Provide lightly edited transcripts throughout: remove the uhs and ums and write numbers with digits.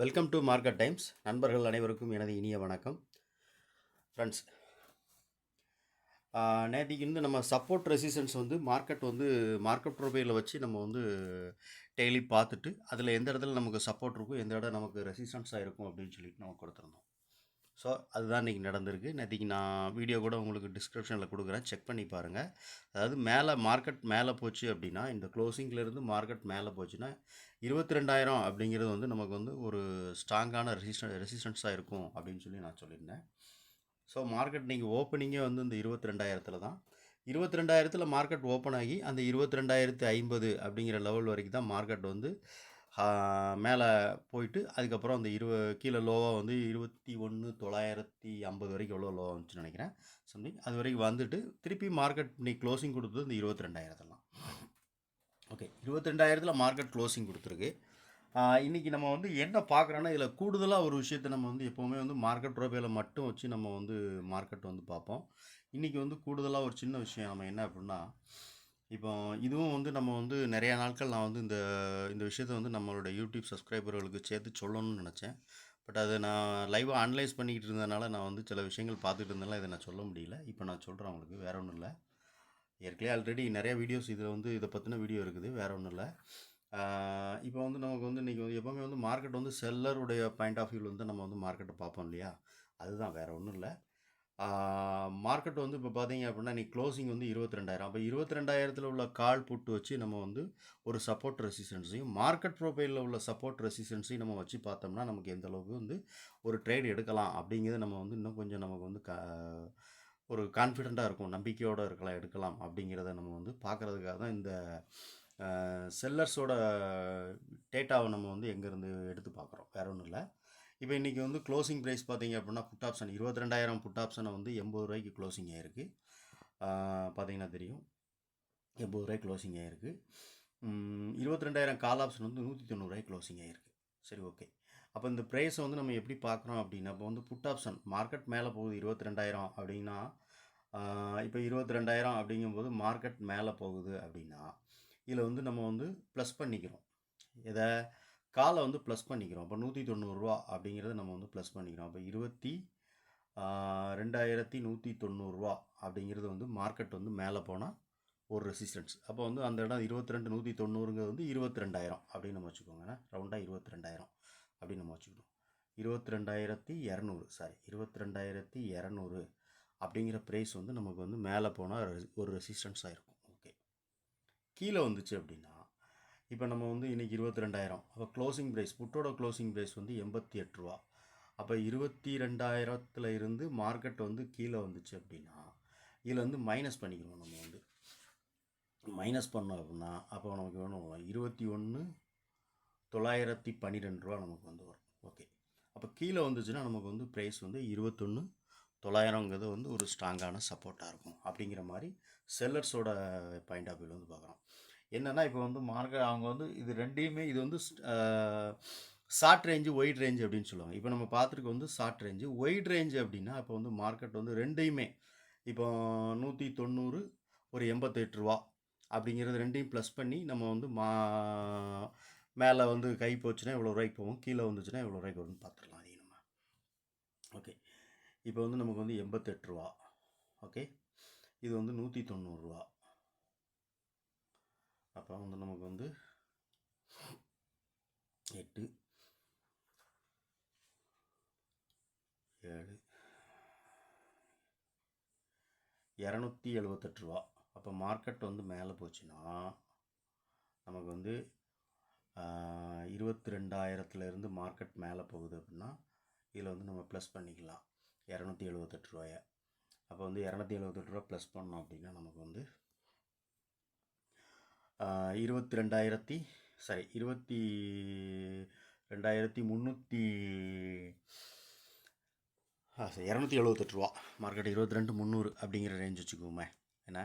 Welcome to market times. நண்பர்கள் அனைவருக்கும் எனது இனிய வணக்கம். ஃப்ரெண்ட்ஸ், நேத்திக்கு நம்ம சப்போர்ட் ரெசிஸ்டன்ஸ் மார்க்கெட் ப்ரொஃபைலில் வச்சு நம்ம டெய்லி பார்த்துட்டு அதில் எந்த இடத்துல நமக்கு சப்போர்ட் இருக்கும், எந்த இடம் நமக்கு ரெசிஸ்டன்ஸாக இருக்கும் அப்படின்னு சொல்லிட்டு நம்ம கொடுத்துருந்தோம். ஸோ அதுதான் இன்றைக்கி நடந்திருக்கு. நேத்திக்கு நான் வீடியோ கூட உங்களுக்கு டிஸ்கிரிப்ஷனில் கொடுக்குறேன், செக் பண்ணி பாருங்கள். அதாவது மார்க்கெட் மேலே போச்சு அப்படின்னா, இந்த க்ளோசிங்லேருந்து மார்க்கெட் மேலே போச்சுன்னா 22,000 அப்படிங்கிறது நமக்கு ஒரு ஸ்ட்ராங்கான ரெசிஸ்டன்ஸாக இருக்கும் அப்படின்னு சொல்லி நான் சொல்லியிருந்தேன். ஸோ மார்க்கெட் நீங்கள் ஓப்பனிங்கே இந்த 22,000 தான். 22,000 மார்க்கெட் ஓப்பன் ஆகி அந்த 22,050 அப்படிங்கிற லெவல் வரைக்கும் தான் மார்க்கெட் மேலே போயிட்டு அதுக்கப்புறம் அந்த கீழே லோவாக 21,950 வரைக்கும் எவ்வளோ லோவாக வந்துச்சுன்னு நினைக்கிறேன். சம்திங் அது வரைக்கும் வந்துட்டு திருப்பி மார்க்கெட் இன்னைக்கு க்ளோசிங் கொடுத்தது இந்த 22,000 தான். ஓகே, 22,000 மார்க்கெட் க்ளோசிங் கொடுத்துருக்கு. இன்றைக்கி நம்ம என்ன பார்க்குறோன்னா, இதில் கூடுதலாக ஒரு விஷயத்தை நம்ம எப்போவுமே மார்க்கெட் ப்ரொஃபைலை மட்டும் வச்சு நம்ம மார்க்கெட் பார்ப்போம். இன்றைக்கி கூடுதலாக ஒரு சின்ன விஷயம் நம்ம என்ன அப்படின்னா, இப்போ இதுவும் நம்ம நிறையா நாட்கள் நான் இந்த இந்த விஷயத்தை நம்மளோட யூடியூப் சப்ஸ்கிரைபர்களுக்கு சேர்த்து சொல்லணும்னு நினச்சேன். பட் அதை நான் லைவாக அனலைஸ் பண்ணிக்கிட்டு இருந்ததுனால நான் சில விஷயங்கள் பார்த்துட்டு இருந்தனால இதை நான் சொல்ல முடியல. இப்போ நான் சொல்கிறேன் உங்களுக்கு, வேறு ஒன்றும் இல்லை. ஏற்கனவே ஆல்ரெடி நிறைய வீடியோஸ் இதில் இதை பற்றின வீடியோ இருக்குது, வேறு ஒன்றும் இல்லை. இப்போ நமக்கு இன்றைக்கி எப்போவுமே மார்க்கெட் செல்லருடைய பாயிண்ட் ஆஃப் வியூவில் நம்ம மார்க்கெட்டை பார்ப்போம் இல்லையா, அதுதான், வேறு ஒன்றும் இல்லை. மார்க்கெட் இப்போ பார்த்தீங்க அப்படின்னா இன்றைக்கி க்ளோசிங் 22,000. அப்போ 22,000 உள்ள கால் புட்டு வச்சு நம்ம ஒரு சப்போர்ட் ரெசிஸ்டன்ஸையும் மார்க்கெட் ப்ரொஃபைலில் உள்ள சப்போர்ட் ரெசிஸ்டன்ஸையும் நம்ம வச்சு பார்த்தோம்னா நமக்கு எந்த அளவுக்கு ஒரு ட்ரேட் எடுக்கலாம் அப்படிங்கிறது நம்ம இன்னும் கொஞ்சம் நமக்கு ஒரு கான்ஃபிடெண்ட்டாக இருக்கும், நம்பிக்கையோடு எடுக்கலாம் அப்படிங்கிறத நம்ம பார்க்குறதுக்காக தான் இந்த செல்லர்ஸோட டேட்டாவை நம்ம எங்கேருந்து எடுத்து பார்க்குறோம், வேறு ஒன்றும் இல்லை. இப்போ இன்றைக்கி க்ளோசிங் ப்ரைஸ் பார்த்தீங்க அப்படின்னா புட் ஆப்ஷன் 22,000 புட் ஆப்ஷனை 80 ரூபாய்க்கு க்ளோசிங் ஆகிருக்கு. பார்த்தீங்கன்னா தெரியும், 80 ரூபாய்க்கு க்ளோசிங் ஆகிருக்கு. 22,000 கால் ஆப்ஷன் 190 ரூபாய்க்கு க்ளோசிங் ஆகிருக்கு. சரி, ஓகே. அப்போ இந்த ப்ரைஸை நம்ம எப்படி பார்க்குறோம் அப்படின்னா, இப்போ புட் ஆப்ஷன் மார்க்கெட் மேலே போகுது 22,000 அப்படின்னா, இப்போ 22,000 அப்படிங்கும்போது மார்க்கெட் மேலே போகுது அப்படின்னா இதில் நம்ம ப்ளஸ் பண்ணிக்கிறோம். எதை? காலை ப்ளஸ் பண்ணிக்கிறோம். அப்போ 190 அப்படிங்கிறத நம்ம ப்ளஸ் பண்ணிக்கிறோம். அப்போ 22,190 அப்படிங்கிறது மார்க்கெட் மேலே போனால் ஒரு ரெசிஸ்டன்ஸ். அப்போ அந்த இடம் 22,190ங்கிறது 22,000 அப்படின்னு நம்ம வச்சுக்கோங்க. ரவுண்டாக 22,000 அப்படின்னு நம்ம வச்சுக்கணும். 22,200 அப்படிங்கிற ப்ரைஸ் நமக்கு மேலே போனால் ஒரு ரெசிஸ்டன்ஸாக இருக்கும். ஓகே, கீழே வந்துச்சு அப்படின்னா இப்போ நம்ம இன்றைக்கி 22,000. அப்போ க்ளோசிங் ப்ரைஸ், புட்டோட க்ளோசிங் ப்ரைஸ் 88 ரூபா. அப்போ 22,000 இருந்து மார்க்கெட் கீழே வந்துச்சு அப்படின்னா இதில் மைனஸ் பண்ணிக்கிறோம். நம்ம மைனஸ் பண்ணோம் அப்படின்னா அப்போ நமக்கு வேணும் 21,912 நமக்கு வரும். ஓகே, அப்போ கீழே வந்துச்சுன்னா நமக்கு ப்ரைஸ் 21,900ங்கிறது ஒரு ஸ்ட்ராங்கான சப்போர்ட்டாக இருக்கும் அப்படிங்கிற மாதிரி செல்லர்ஸோட பாயிண்ட் ஆஃப் வியூவில் பார்க்குறோம். என்னென்னா இப்போ மார்க்கெட் அவங்க இது ரெண்டையுமே இது ஷார்ட் ரேஞ்சு ஒயிட் ரேஞ்சு அப்படின்னு சொல்லுவாங்க. இப்போ நம்ம பார்த்துருக்கு ஷார்ட் ரேஞ்சு. ஒயிட் ரேஞ்சு அப்படின்னா இப்போ மார்க்கெட் ரெண்டையுமே இப்போ 190 ஒரு 88 ரூபா அப்படிங்கிறது ரெண்டையும் ப்ளஸ் பண்ணி நம்ம மேலே கை போச்சுன்னா எவ்வளோ ரூபாய்க்கு போகும், கீழே வந்துச்சுன்னா எவ்வளோ ரூபாய்க்கு வரும்னு பார்த்துடலாம். அதையும் நம்ம ஓகே, இப்போ நமக்கு 88 ரூபா. ஓகே, இது 190 ரூபா. அப்போ நமக்கு 8 7 278 ரூபா. அப்போ மார்க்கெட் மேலே போச்சுன்னா நமக்கு 22,000 மார்க்கெட் மேலே போகுது அப்படின்னா இதில் நம்ம ப்ளஸ் பண்ணிக்கலாம் 278 ரூபாயை. அப்போ 278 ரூபா ப்ளஸ் பண்ணோம் அப்படின்னா நமக்கு 22,300 278 ரூபா மார்க்கெட் 22,300 அப்படிங்கிற ரேஞ்ச் வச்சுக்கோமே. ஏன்னா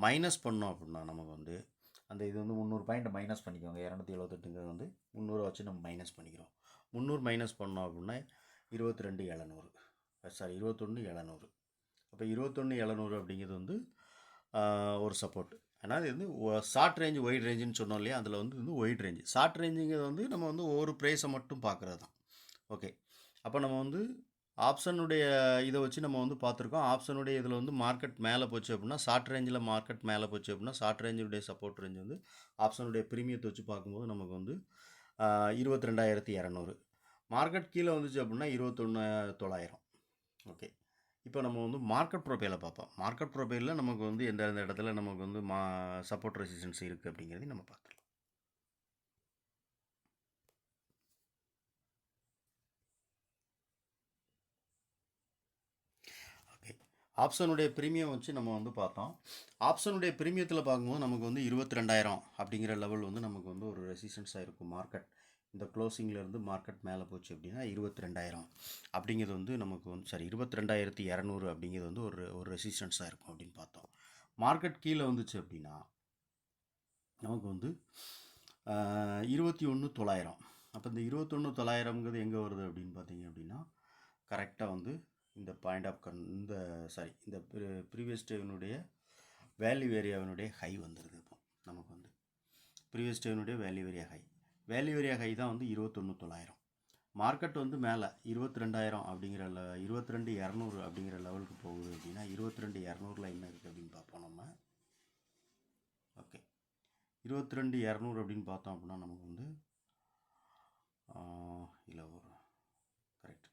மைனஸ் பண்ணோம் அப்படின்னா நமக்கு அந்த இது 300 பாயிண்ட் மைனஸ் பண்ணிக்கோங்க. 278ங்கிறது 300 வச்சு நம்ம மைனஸ் பண்ணிக்கிறோம். 300 மைனஸ் பண்ணோம் அப்படின்னா 21,700. அப்போ 21,700 அப்படிங்கிறது ஒரு சப்போர்ட். ஆனால் இது வந்து ஷார்ட் ரேஞ்ச் ஒயிட் ரேஞ்சுன்னு சொன்னோம் இல்லையா, அதில் வந்து ஒயிட் ரேஞ்சு. ஷார்ட் ரேஞ்சுங்கிறது வந்து நம்ம வந்து ஒவ்வொரு ப்ரைஸை மட்டும் பார்க்குறது தான். ஓகே, அப்போ நம்ம வந்து ஆப்ஷனுடைய இதை வச்சு நம்ம வந்து பார்த்துருக்கோம். ஆப்ஷனுடைய இதில் வந்து மார்க்கெட் மேலே போச்சு அப்படின்னா, ஷார்ட் ரேஞ்சில் மார்க்கெட் மேலே போச்சு அப்படின்னா, ஷார்ட் ரேஞ்சுடைய சப்போர்ட் ரேஞ்ச் வந்து ஆப்ஷனுடைய ப்ரீமியத்தை வச்சு பார்க்கும்போது நமக்கு வந்து 22,200. மார்க்கெட் கீழே வந்துச்சு அப்படின்னா 21,900. ஓகே, இப்போ நம்ம வந்து மார்க்கெட் ப்ரொஃபைலை பார்ப்போம். மார்க்கெட் ப்ரொஃபைலில் நமக்கு வந்து எந்தெந்த இடத்துல நமக்கு வந்து சப்போர்ட் ரெசிஸ்டன்ஸ் இருக்குது அப்படிங்கிறதையும் நம்ம பார்த்துக்கலாம். ஓகே, ஆப்ஷனுடைய ப்ரீமியம் வச்சு நம்ம வந்து பார்த்தோம். ஆப்ஷனுடைய ப்ரீமியத்தில் பார்க்கும்போது நமக்கு வந்து 22,000 அப்படிங்கிற லெவல் வந்து நமக்கு வந்து ஒரு ரெசிஸ்டன்ஸாக இருக்கும். மார்க்கெட் இந்த க்ளோசிங்லேருந்து மார்க்கெட் மேலே போச்சு அப்படின்னா 22,000 அப்படிங்கிறது வந்து நமக்கு வந்து 22,200 அப்படிங்கிறது வந்து ஒரு ரெசிஸ்டன்ஸாக இருக்கும் அப்படின்னு பார்த்தோம். மார்க்கெட் கீழே வந்துச்சு அப்படின்னா நமக்கு வந்து 21,900. அப்போ இந்த 21,900ங்கிறது எங்கே வருது அப்படின்னு பார்த்தீங்க அப்படின்னா, கரெக்டாக வந்து இந்த பாயிண்ட் ஆஃப் இந்த ப்ரீவியஸ் டேவினுடைய வேல்யூ ஏரியாவினுடைய ஹை வந்துடுது. இப்போ நமக்கு வந்து ப்ரீவியஸ் டேவினுடைய வேல்யூ ஏரியா ஹை தான் வந்து 21,900. மார்க்கெட் வந்து மேலே 22,000 அப்படிங்கிற 22,200 அப்படிங்கிற லெவலுக்கு போகுது அப்படின்னா 22,200 என்ன இருக்குது அப்படின்னு பார்ப்போம் நம்ம. ஓகே, 22,200 அப்படின்னு பார்த்தோம் அப்படின்னா நமக்கு வந்து இல்லை ஒரு கரெக்ட்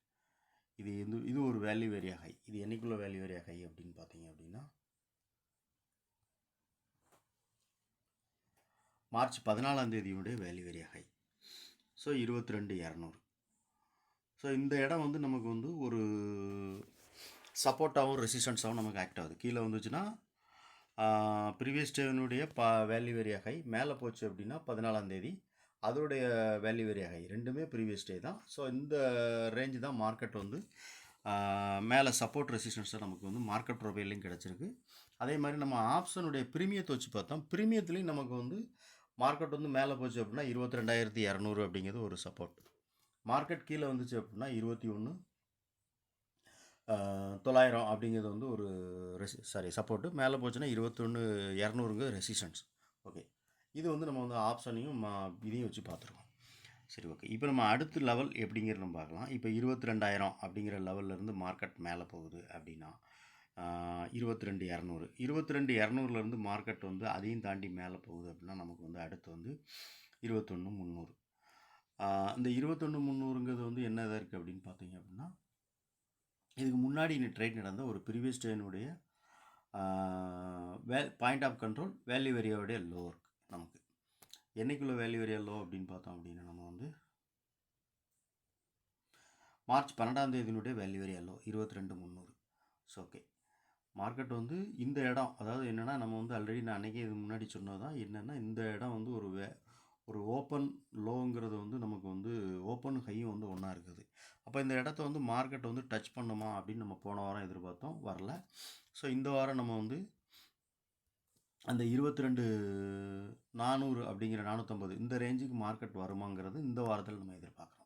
இது ஒரு வேல்யூ ஏரியா ஹை. இது என்னைக்குள்ள வேல்யூ ஏரியா ஹை அப்படின்னு பார்த்தீங்க அப்படின்னா மார்ச் 14ஆம் தேதியுடைய value area high. So 22,200. So இந்த இடம் வந்து நமக்கு வந்து ஒரு சப்போர்ட்டாகவும் ரெசிஸ்டன்ஸாகவும் நமக்கு ஆக்ட் ஆகுது. கீழே வந்துச்சுன்னா ப்ரீவியஸ் டேவினுடைய வேல்யூ ஏரியா ஹை, மேலே போச்சு அப்படின்னா 14ஆம் தேதி அதோடைய வேல்யூ ஏரியா ஹை, ரெண்டுமே ப்ரீவியஸ் டே தான். ஸோ இந்த ரேஞ்சு தான் மார்க்கெட் வந்து மேலே சப்போர்ட் ரெசிஸ்டன்ஸாக நமக்கு வந்து மார்க்கெட் ப்ரொஃபைல்லையும் கிடச்சிருக்கு. அதே மாதிரி நம்ம ஆப்ஷனுடைய ப்ரீமியத்தை வச்சு பார்த்தோம். ப்ரீமியத்துலேயும் நமக்கு வந்து மார்க்கெட் வந்து மேலே போச்சு அப்படின்னா 22,200 அப்படிங்கிறது ஒரு சப்போர்ட். மார்க்கெட் கீழே வந்துச்சு அப்படின்னா 21,900 அப்படிங்கிறது வந்து ஒரு சப்போர்ட்டு. மேலே போச்சுன்னா 21,200 ரெசிஸ்டன்ஸ். ஓகே, இது வந்து நம்ம வந்து ஆப்ஷனையும் இதையும் வச்சு பார்த்துருக்கோம். சரி, ஓகே, இப்போ நம்ம அடுத்த லெவல் எப்படிங்கிறது நம்ம பார்க்கலாம். இப்போ 22,000 அப்படிங்கிற லெவல்லேருந்து மார்க்கெட் மேலே போகுது அப்படின்னா 22,200. 22,200லேருந்து மார்க்கெட் வந்து அதையும் தாண்டி மேலே போகுது அப்படின்னா நமக்கு வந்து அடுத்து வந்து 21,300. இந்த 21,300ங்கிறது வந்து என்ன இதாக இருக்குது அப்படின்னு பார்த்தீங்க அப்படின்னா, இதுக்கு முன்னாடி ட்ரேட் நடந்த ஒரு ப்ரீவியஸ் டேனுடைய பாயிண்ட் ஆஃப் கண்ட்ரோல் வேல்யூ ஏரியாவுடைய லோ இருக்குது. நமக்கு என்னைக்குள்ள வேல்யூ ஏரியா லோ அப்படின்னு பார்த்தோம் அப்படின்னா நம்ம வந்து மார்ச் 12ஆம் தேதியினுடைய value area low 22,300. So okay, market வந்து இந்த இடம், அதாவது என்னென்னா நம்ம வந்து ஆல்ரெடி நான் அன்றைக்கே இது முன்னாடி சொன்னது தான் என்னென்னா, இந்த இடம் வந்து ஒரு ஓப்பன் லோங்கிறது வந்து நமக்கு வந்து ஓப்பன் ஹையும் வந்து ஒன்றா இருக்குது. அப்போ இந்த இடத்த வந்து மார்க்கெட் வந்து டச் பண்ணுமா அப்படின்னு நம்ம போன வாரம் எதிர்பார்த்தோம், வரல. ஸோ இந்த வாரம் நம்ம வந்து அந்த 22,400 அப்படிங்கிற 450 இந்த ரேஞ்சுக்கு மார்க்கெட் வருமாங்கிறது இந்த வாரத்தில் நம்ம எதிர்பார்க்குறோம்.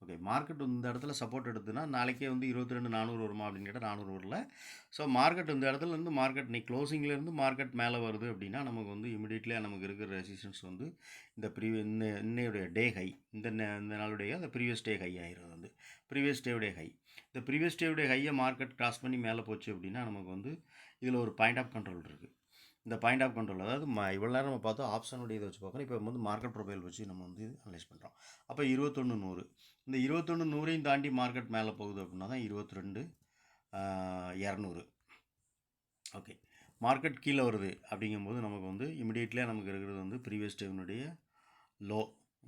ஓகே, மார்க்கெட் இந்த இடத்துல சப்போர்ட் எடுத்துன்னா நாளைக்கே வந்து 22,400 வருமா அப்படின்னு கேட்டால் 400 வரல. ஸோ மார்க்கெட் இந்த இடத்துலேருந்து மார்க்கெட் இன்னைக்கு க்ளோசிங்லேருந்து மார்க்கெட் மேலே வருது அப்படின்னா நமக்கு வந்து இமிடியேட்லியாக நமக்கு இருக்கிற ரெசிஸ்டன்ஸ் வந்து இந்த இன்னையுடைய டே ஹை, இந்த நாளுடைய அந்த ப்ரீவியஸ் டே ஹை ஆகிறது வந்து ப்ரீவியஸ் டேவுடைய ஹை. இந்த ப்ரீவியஸ் டேவுடைய ஹையை மார்க்கெட் கிராஸ் பண்ணி மேலே போச்சு அப்படின்னா நமக்கு வந்து இதில் ஒரு பாயிண்ட் ஆஃப் கண்ட்ரோல் இருக்குது. இந்த பாயிண்ட் ஆஃப் கண்ட்ரோல், அதாவது இவ்வளோ நேரம் நம்ம பார்த்தோம் ஆப்ஷனுடைய இதை வச்சு பார்க்குறோம். இப்போ வந்து மார்க்கெட் ப்ரொஃபைல் வச்சு நம்ம வந்து அனலைஸ் பண்ணுறோம். அப்போ 21,100, இந்த 21,100ஐயும் தாண்டி மார்க்கெட் மேலே போகுது அப்படின்னா தான் 22,200. ஓகே, மார்க்கெட் கீழே வருது அப்படிங்கும்போது நமக்கு வந்து இமிடியேட்லியாக நமக்கு இருக்கிறது வந்து ப்ரீவியஸ் டேவினுடைய லோ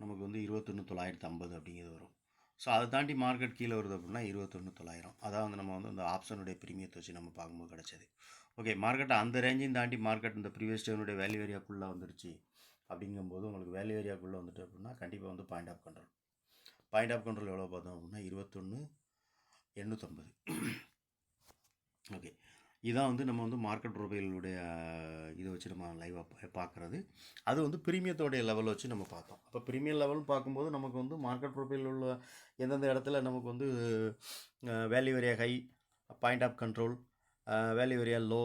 நமக்கு வந்து 21,950 அப்படிங்கிறது வரும். ஸோ அதை தாண்டி மார்க்கெட் கீழே வருது அப்படின்னா 21,900. அதான் வந்து நம்ம வந்து அந்த ஆப்ஷனுடைய ப்ரீமியத்தை வச்சு நம்ம பார்க்கும்போது கிடச்சது. ஓகே, மார்க்கெட் அந்த ரேஞ்சையும் தாண்டி மார்க்கெட் இந்த ப்ரீவியஸ் டேனுடைய வேல்யூ ஏரியாக்குள்ளே வந்துருச்சு அப்படிங்கும்போது உங்களுக்கு வேல்யூ ஏரியாக்குள்ளே வந்துட்டு அப்படின்னா கண்டிப்பாக வந்து பாயிண்ட் ஆஃப் கண்ட்ரோல் எவ்வளோ பார்த்தோம் அப்படின்னா 21,850. ஓகே, இதான் வந்து நம்ம வந்து மார்க்கெட் ப்ரொஃபைலுடைய இதை வச்சு நம்ம லைவாக பார்க்குறது. அது வந்து ப்ரீமியத்தோடைய லெவல் வச்சு நம்ம பார்த்தோம். அப்போ ப்ரீமியம் லெவல் பார்க்கும்போது நமக்கு வந்து மார்க்கெட் ப்ரொஃபைல் உள்ள எந்தெந்த இடத்துல நமக்கு வந்து value area high, point of control, value area low,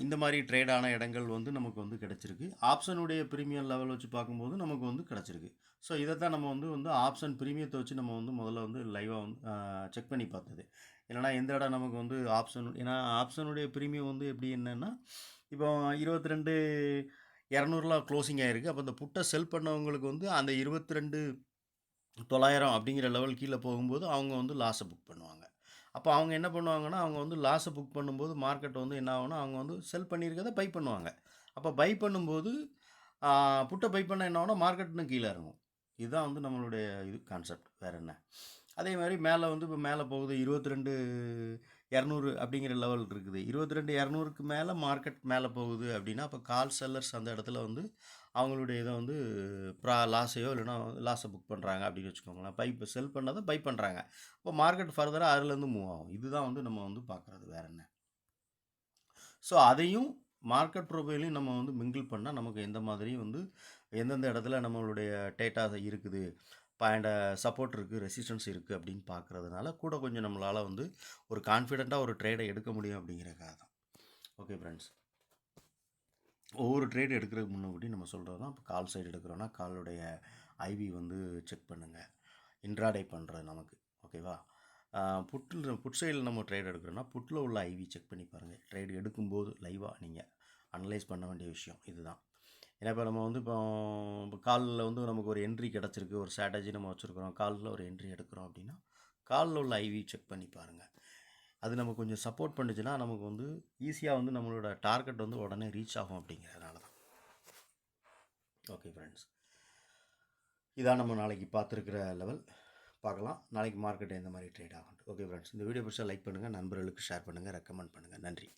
இந்த மாதிரி ட்ரேடான இடங்கள் வந்து நமக்கு வந்து கிடச்சிருக்கு. ஆப்ஷனுடைய ப்ரீமியம் லெவல் வச்சு பார்க்கும்போது நமக்கு வந்து கிடச்சிருக்கு. ஸோ இதை தான் நம்ம வந்து ஆப்ஷன் ப்ரீமியத்தை வச்சு நம்ம வந்து முதல்ல வந்து லைவாக வந்து செக் பண்ணி பார்த்தது. இல்லைனா எந்த இடம் நமக்கு வந்து ஆப்ஷன், ஏன்னா ஆப்ஷனுடைய ப்ரீமியம் வந்து எப்படி என்னென்னா, இப்போ 22,200 க்ளோசிங் ஆகிருக்கு. அப்போ இந்த புட்டை செல் பண்ணவங்களுக்கு வந்து அந்த 22,900 அப்படிங்கிற லெவல் கீழே போகும்போது அவங்க வந்து லாஸை புக் பண்ணுவாங்க. அப்போ அவங்க என்ன பண்ணுவாங்கன்னா, அவங்க வந்து லாஸை புக் பண்ணும்போது மார்க்கெட் வந்து என்ன ஆகும்னா, அவங்க வந்து செல் பண்ணியிருக்கதை பை பண்ணுவாங்க. அப்போ பை பண்ணும்போது புட்டை பை பண்ண என்ன ஆகும்னா மார்க்கெட் இன்னும் கீழே இறங்கும். இதுதான் வந்து நம்மளுடைய இது கான்செப்ட், வேறு என்ன. அதே மாதிரி மேலே வந்து இப்போ மேலே போகுது 22,200 அப்படிங்கிற லெவல் இருக்குது. 22,200க்கு மேலே மார்க்கெட் மேலே போகுது அப்படின்னா, அப்போ கால் செல்லர்ஸ் அந்த இடத்துல வந்து அவங்களுடைய இதை வந்து லாஸையோ இல்லைன்னா லாஸை புக் பண்ணுறாங்க அப்படின்னு வச்சுக்கோங்களேன். இப்போ செல் பண்ணதை பை பண்ணுறாங்க. இப்போ மார்க்கெட் ஃபர்தராக அதுலேருந்து மூவ் ஆகும். இதுதான் வந்து நம்ம வந்து பார்க்குறது, வேறு என்ன. ஸோ அதையும் மார்க்கெட் ப்ரொஃபைலையும் நம்ம வந்து மிங்கிள் பண்ணால் நமக்கு எந்த மாதிரி வந்து எந்தெந்த இடத்துல நம்மளுடைய டேட்டா இருக்குது, அண்ட் சப்போர்ட் இருக்குது, ரெசிஸ்டன்ஸ் இருக்குது அப்படின்னு பார்க்குறதுனால கூட கொஞ்சம் நம்மளால் வந்து ஒரு கான்ஃபிடெண்ட்டாக ஒரு ட்ரேடை எடுக்க முடியும் அப்படிங்கிறக்காக தான். ஓகே ஃப்ரெண்ட்ஸ், ஒவ்வொரு ட்ரேடு எடுக்கிறதுக்கு முன்னாடி நம்ம சொல்கிறது தான். இப்போ கால் சைடு எடுக்கிறோன்னா காலுடைய ஐவி வந்து செக் பண்ணுங்கள், இன்ட்ராடே பண்ணுறது நமக்கு. ஓகேவா? புட் சைடில் நம்ம ட்ரேட் எடுக்கிறோன்னா புட்டில் உள்ள ஐவி செக் பண்ணி பாருங்கள். ட்ரேடு எடுக்கும்போது லைவாக நீங்கள் அனலைஸ் பண்ண வேண்டிய விஷயம் இதுதான். ஏன்னா இப்போ நம்ம வந்து இப்போ காலில் வந்து நமக்கு ஒரு என்ட்ரி கிடச்சிருக்கு, ஒரு ஸ்ட்ராட்டஜி நம்ம வச்சுருக்கிறோம், காலில் ஒரு என்ட்ரி எடுக்கிறோம் அப்படின்னா காலில் உள்ள ஐவி செக் பண்ணி பாருங்கள். அது நமக்கு கொஞ்சம் சப்போர்ட் பண்ணுச்சுன்னா நமக்கு வந்து ஈஸியாக வந்து நம்மளோட டார்கெட் வந்து உடனே ரீச் ஆகும் அப்படிங்கிறதுனால தான். ஓகே ஃப்ரெண்ட்ஸ், இதான் நம்ம நாளைக்கு பார்த்துருக்கிற லெவல். பார்க்கலாம் நாளைக்கு மார்க்கெட் எந்த மாதிரி ட்ரேட் ஆகும். ஓகே ஃப்ரெண்ட்ஸ், இந்த வீடியோ பிடிச்சா லைக் பண்ணுங்கள், நண்பர்களுக்கு ஷேர் பண்ணுங்கள், ரெக்கமெண்ட் பண்ணுங்கள். நன்றி.